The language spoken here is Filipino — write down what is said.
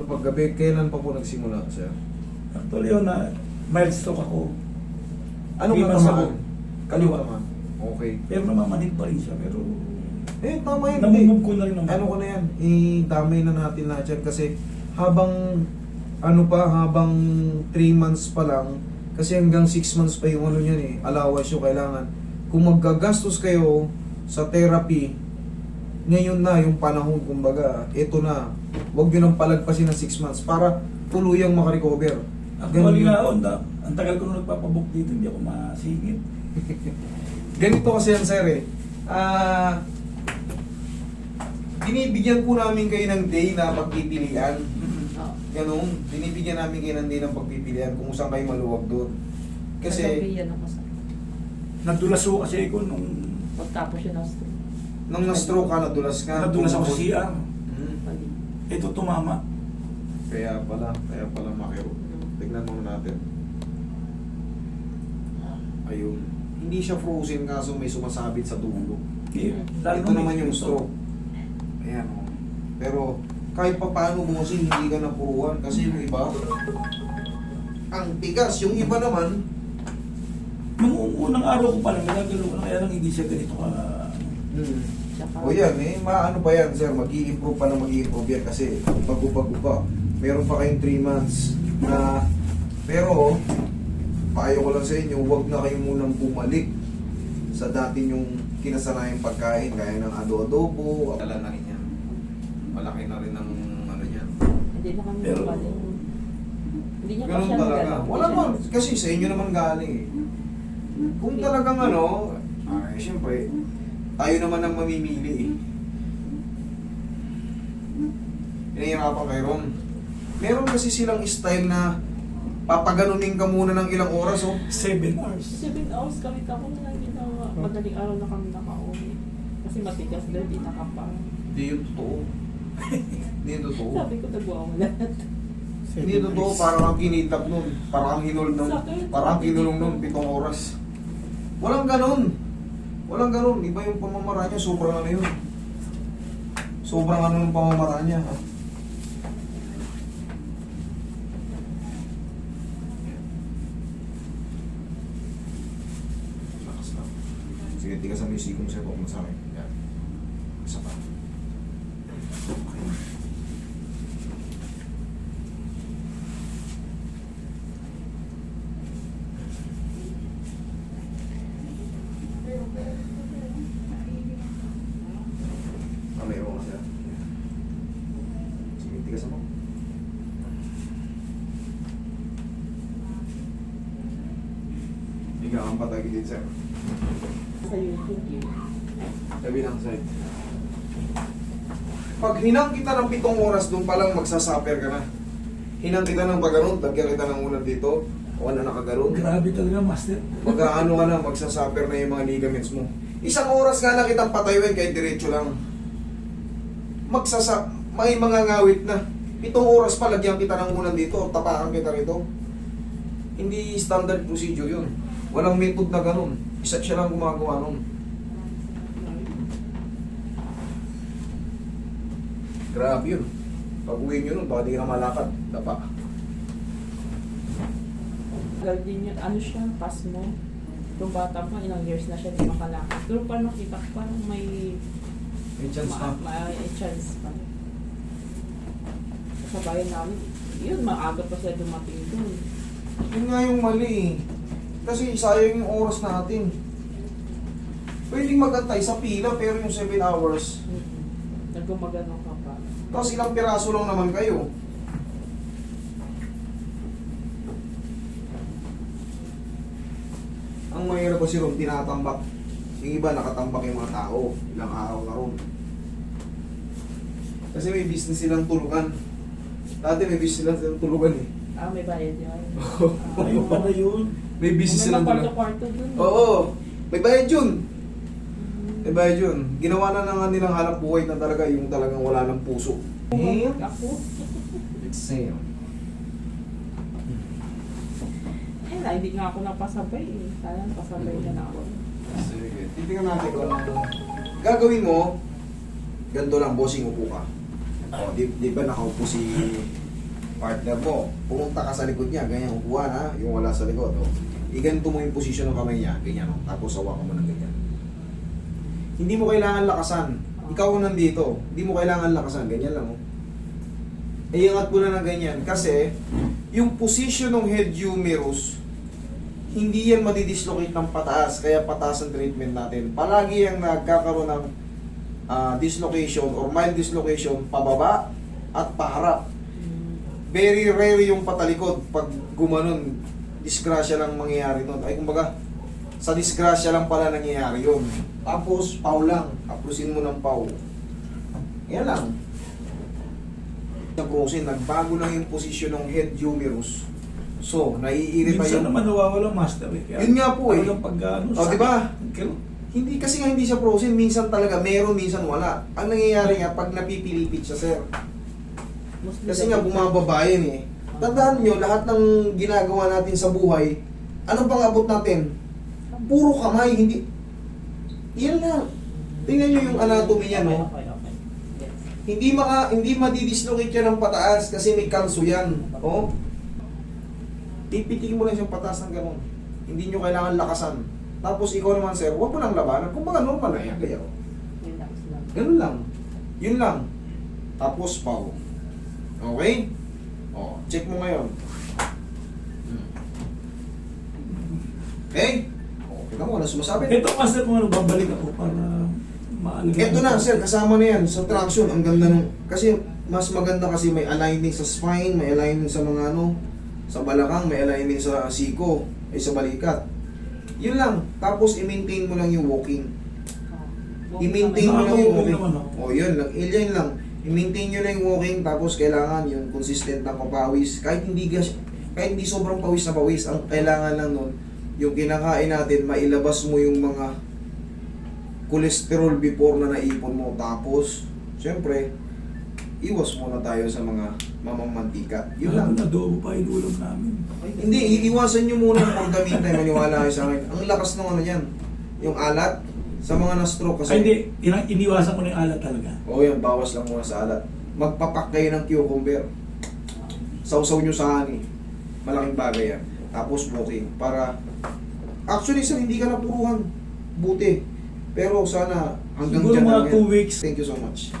Kapag gabi, kailan pa po nagsimula, sir? Actually yun na mild stroke ako. Anong Three months natamaan? ago. Kaliwa. Naman? Okay. Pero namamanid pa rin siya. Pero Tama yun. namumove ko na rin naman. Ano ko na yan, idamay na natin lahat yan kasi habang 3 months pa lang, kasi hanggang 6 months pa yung ano yan allowance yung kailangan. Kung maggagastos kayo sa therapy, ngayon na yung panahon, kumbaga, ito na, huwag nyo nang palagpasin ng 6 months para tuluyang makarecover. Actually nga ako, ang tagal ko nung nagpapabook dito, hindi ako masingit. Ganito kasi yan, sir binibigyan po namin kayo ng day na pagpipilian. Ganun, binibigyan namin kayo ng day ng pagpipilian kung saan kayo maluwag doon. Kasi, Kagabi yan ako sa... Nadulas ko kasi ako nung Pagtapos yun ng stroke. nung na-stroke ka, nadulas ka. nadulas ako sa CR. Hmm. Ito tumama. Kaya pala makiro. Tignan muna natin. Ayun. Hindi siya frozen kaso may sumasabit sa dulo. Ito naman yung stroke. Ayan o. Pero kahit pa paano bossing, hindi ka napuruan kasi yung iba ang tigas. Yung iba naman, Nung unang araw ko pa lang, nagagalaw ko na kaya lang hindi siya ganito ka. Tsaka, o yan maano pa yan sir, mag-i-improve pa na mag-i-improve yan kasi bago-bago pa. Meron pa kayong 3 months na, pero payo ko lang sa inyo, huwag na kayo munang bumalik sa dati yung kinasanayang pagkain gaya ng adobo, dala na rin yan. Malaki na rin ang ano yan. hindi na kami Pero- galing. Hindi niya pa Ganun siya talaga. nagano. Wala naman, kasi sa inyo naman galing eh. Kung talagang siyempre, tayo naman ang mamimili eh. Pinahirapan kayo ron. Meron kasi silang style na papaganunin ka muna ng ilang oras 7 hours. 7 hours kami tapos na lang ginawa. Madaling araw na kami nakauwi. Kasi matigas daw, di nakapang. Hindi yun totoo. Hindi yun totoo. Sabi ko, nagwawala. Hindi yun totoo, parang kang kinidnap nun. Parang kang hinul nun. Parang kang kinulong nun, 7 oras. Walang ganun. Walang ganun. Iba yung pamamaraan niya, sobrang ano yun. Sobrang ano yung pamamaraan niya. Ha? Lakas lang. Sige, tigasan mo yung sikong sa'yo. Huwag mo sa akin. Yan. Isa pa. Okay. Mayroon ka siya. Sige, tigasan mo. Ikaw ang patay din, sir. Sa YouTube yun. Sabi ng side. Pag hinang kita ng 7 oras, doon pa lang magsasuffer ka na. Hinang kita ng pagano'n, lagyan kita ng unan dito, o ano nakagaroon. Grabe talaga, master. Mag-ano ka na, magsasuffer na yung mga ligaments mo. 1 oras nga na kitang patayuin kahit diretso lang. May mga ngawit na. 7 oras pa, lagyan kita ng unan dito, tapakan kita rito. Hindi standard procedure yun. Walang method na ganun. Isa siya lang gumagawa nun. Grabe yun. Pag uwi nyo nun, baka di ka na malakad. Dapa. Tagal din yun. Ano siya, pass mo. Yung bata pa, ilang years na siya di makalakad. Pero paano kita, parang may May chance na. may chance pa. Sa bayan namin, yun, maaga pa siya dumating dun. Yun nga yung mali eh. Kasi sayang yung oras natin. Pwedeng magantay sa pila pero yung 7 hours. Nagumagano ka pa. Tapos ilang piraso lang naman kayo. Ang mahirap kasi ron, tinatambak. Yung iba nakatambak yung mga tao. Ilang araw na ron. Kasi may business silang tulugan. Dati may business silang tulugan eh. Ah, may bayad yun. Ayun pala yun. May business silang tulugan. kwarto-kwarto dun. Oo, may bayad yun. May bayad yun. Ginawa na nga nilang hanap buhay na talaga yung talagang wala ng puso. Bumalik ako. Exhale. Hindi nga ako napasabay eh. Sana napasabay na ako. Sige. Titingnan natin kung gagawin mo, ganito lang, bossing, upo ka. O, di ba nakaupo si partner mo, pumunta ka sa likod niya, ganyan upuan ha, yung wala sa likod. Oh. Iganto mo yung posisyon ng kamay niya, ganyan oh. Tapos hawakan mo ng ganyan. Hindi mo kailangan lakasan. Ikaw ang nandito, hindi mo kailangan lakasan, ganyan lang oh. Iangat mo na ng ganyan kasi yung position ng head humerus, hindi yan madidislocate ng pataas, kaya pataas ang treatment natin. Palagi yung nagkakaroon ng dislocation or mild dislocation pababa at paharap. Very rare yung patalikod. Pag gumanon, disgrasya lang mangyayari nun. Ay, kumbaga, sa disgrasya lang pala nangyayari yun. Tapos, pau lang. Aplusin mo ng pau. Yan lang. Sa prosin, nagbago lang yung posisyon ng head humerus. So, naiirita Minsan yung... naman nawawala master eh. Kaya Yun nga po eh. talagang pag ano, O, di ba? sakit. Hindi, kasi nga hindi siya frozen. Minsan talaga, meron, minsan wala. Ang nangyayari nga, pag napipilipit siya, sir. Kasi nga, bumababa yun eh. Tandaan nyo, lahat ng ginagawa natin sa buhay, ano bang abot natin? Puro kamay, hindi... Yan lang. Tingnan nyo yung anatomy niya, no? Okay. Yes. Hindi madidislocate yan ng pataas kasi may kalso yan. Oh. Pipitikin mo lang siyang pataas ng gano'n. Hindi nyo kailangan lakasan. Tapos ikaw naman, sir, huwag mo nang labanan. Kung baga normal na yan, kaya oh. Relax lang. Ganun lang. Yun lang. Tapos pau. Okay? O, check mo ngayon. Okay? O, kita mo, ano sumasabi? Ito master kung ano, babalik ako para maalagaan. Ito na, sir, kasama na yan sa traction. Ang ganda nung... Kasi mas maganda kasi may alignment sa spine, may alignment sa mga ano, sa balakang, may alignment sa siko, ay sa balikat. Yun lang. Tapos i-maintain mo lang yung walking. I-maintain mo lang yung walking. O yun lang. Yun lang. I-maintain nyo lang yung walking. Tapos kailangan yung consistent na papawis. Kahit hindi sobrang pawis na pawis. Ang kailangan lang nun, yung kinakain natin, mailabas mo yung mga cholesterol before na naipon mo. Tapos, syempre, iwas muna tayo sa mga mamamantika. Yun lang. Adobo pa yung ulam namin. Hindi, iiwasan nyo muna for the meantime, maniwala kayo sa akin. Ang lakas ng ano yan, yung alat, sa mga na-stroke kasi. Ay hindi, iniwasan ko na yung alat talaga. Oo yan, bawas lang muna sa alat. Magpapak kayo ng cucumber. Sausaw nyo sa ani. Malaking bagay yan. Tapos booking. Para, actually sir, hindi ka napuruhan. Buti. Pero sana hanggang Siguro dyan mga lang yan. 2 weeks. Thank you so much.